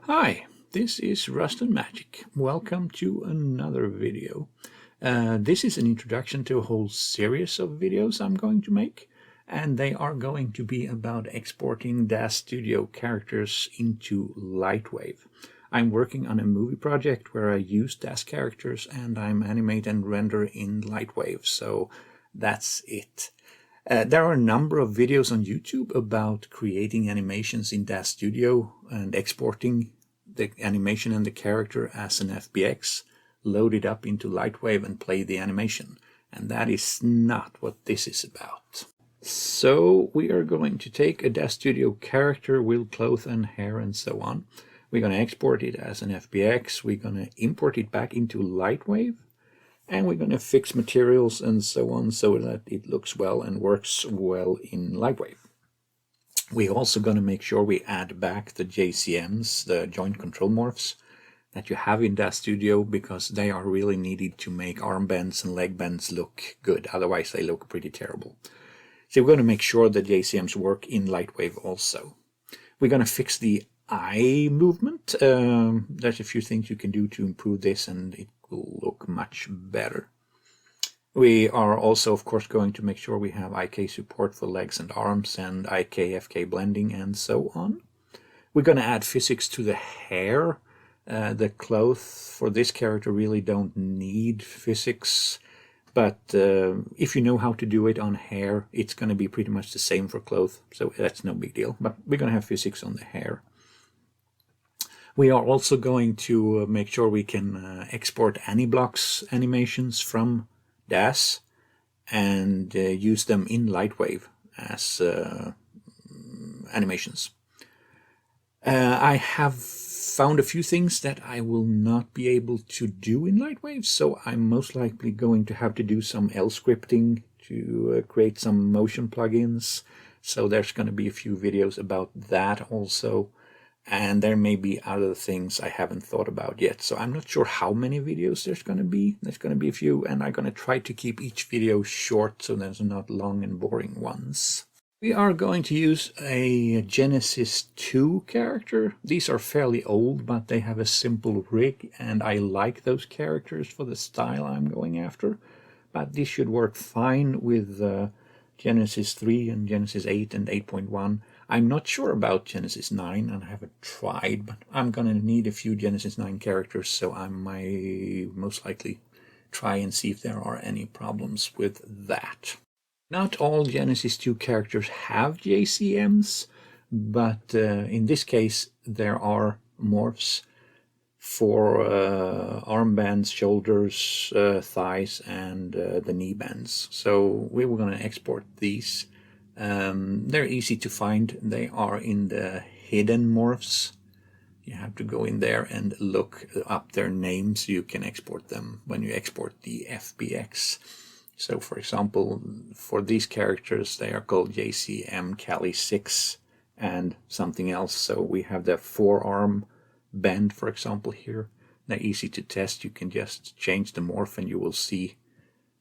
Hi, this is Rust and Magic. Welcome to another video. This is an introduction to a whole series of videos I'm going to make, and they are going to be about exporting DAZ Studio characters into LightWave. I'm working on a movie project where I use DAZ characters and I'm animate and render in LightWave, so that's it. There are a number of videos on YouTube about creating animations in DAZ Studio and exporting the animation and the character as an FBX, load it up into LightWave and play the animation. And that is not what this is about. So we are going to take a DAZ Studio character with clothes and hair and so on. We're going to export it as an FBX. We're going to import it back into LightWave. And we're going to fix materials and so on so that it looks well and works well in LightWave. We're also going to make sure we add back the JCMs, the joint control morphs, that you have in DAZ Studio, because they are really needed to make arm bends and leg bends look good. Otherwise, they look pretty terrible. So we're going to make sure the JCMs work in LightWave also. We're going to fix the eye movement. There's a few things you can do to improve this, and it will look much better. We are also, of course, going to make sure we have IK support for legs and arms and IK-FK blending and so on. We're going to add physics to the hair. The clothes for this character really don't need physics, but if you know how to do it on hair, it's going to be pretty much the same for clothes, so that's no big deal. But we're going to have physics on the hair. We are also going to make sure we can export AniBlocks animations from DAZ and use them in LightWave as animations. I have found a few things that I will not be able to do in LightWave, so I'm most likely going to have to do some L scripting to create some motion plugins. So there's going to be a few videos about that also. And there may be other things I haven't thought about yet. So I'm not sure how many videos there's going to be. There's going to be a few, and I'm going to try to keep each video short so there's not long and boring ones. We are going to use a Genesis 2 character. These are fairly old, but they have a simple rig, and I like those characters for the style I'm going after. But this should work fine with Genesis 3 and Genesis 8 and 8.1. I'm not sure about Genesis 9, and I haven't tried, but I'm going to need a few Genesis 9 characters, so I might most likely try and see if there are any problems with that. Not all Genesis 2 characters have JCMs, but in this case there are morphs for armbands, shoulders, thighs, and the knee bands. So we were going to export these. They're easy to find. They are in the hidden morphs. You have to go in there and look up their names. You can export them when you export the FBX. So for example, for these characters, they are called JCM Kali 6 and something else. So we have the forearm bend, for example, here. They're easy to test. You can just change the morph and you will see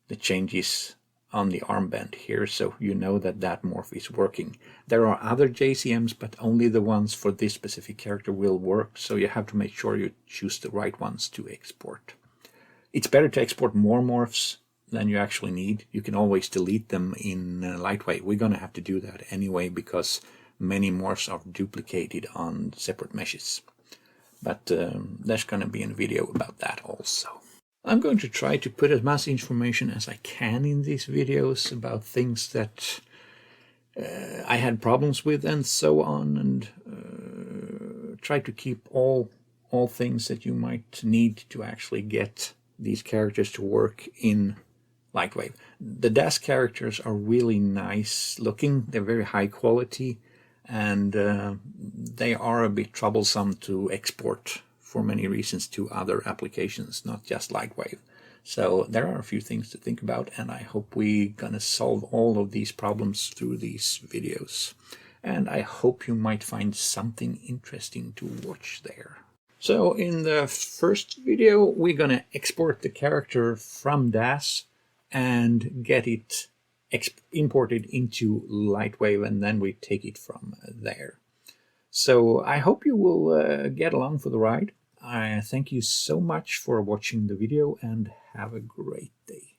the changes on the armband here, so you know that that morph is working. There are other JCMs, but only the ones for this specific character will work, so you have to make sure you choose the right ones to export. It's better to export more morphs than you actually need. You can always delete them in LightWave. We're going to have to do that anyway because many morphs are duplicated on separate meshes. But there's going to be a video about that also. I'm going to try to put as much information as I can in these videos about things that I had problems with and so on, and try to keep all things that you might need to actually get these characters to work in LightWave. The DAZ characters are really nice looking. They're very high quality, and they are a bit troublesome to export for many reasons to other applications, not just LightWave. So there are a few things to think about, and I hope we're gonna solve all of these problems through these videos. And I hope you might find something interesting to watch there. So in the first video, we're gonna export the character from DAZ and get it imported into LightWave, and then we take it from there. So I hope you will get along for the ride. I thank you so much for watching the video and have a great day.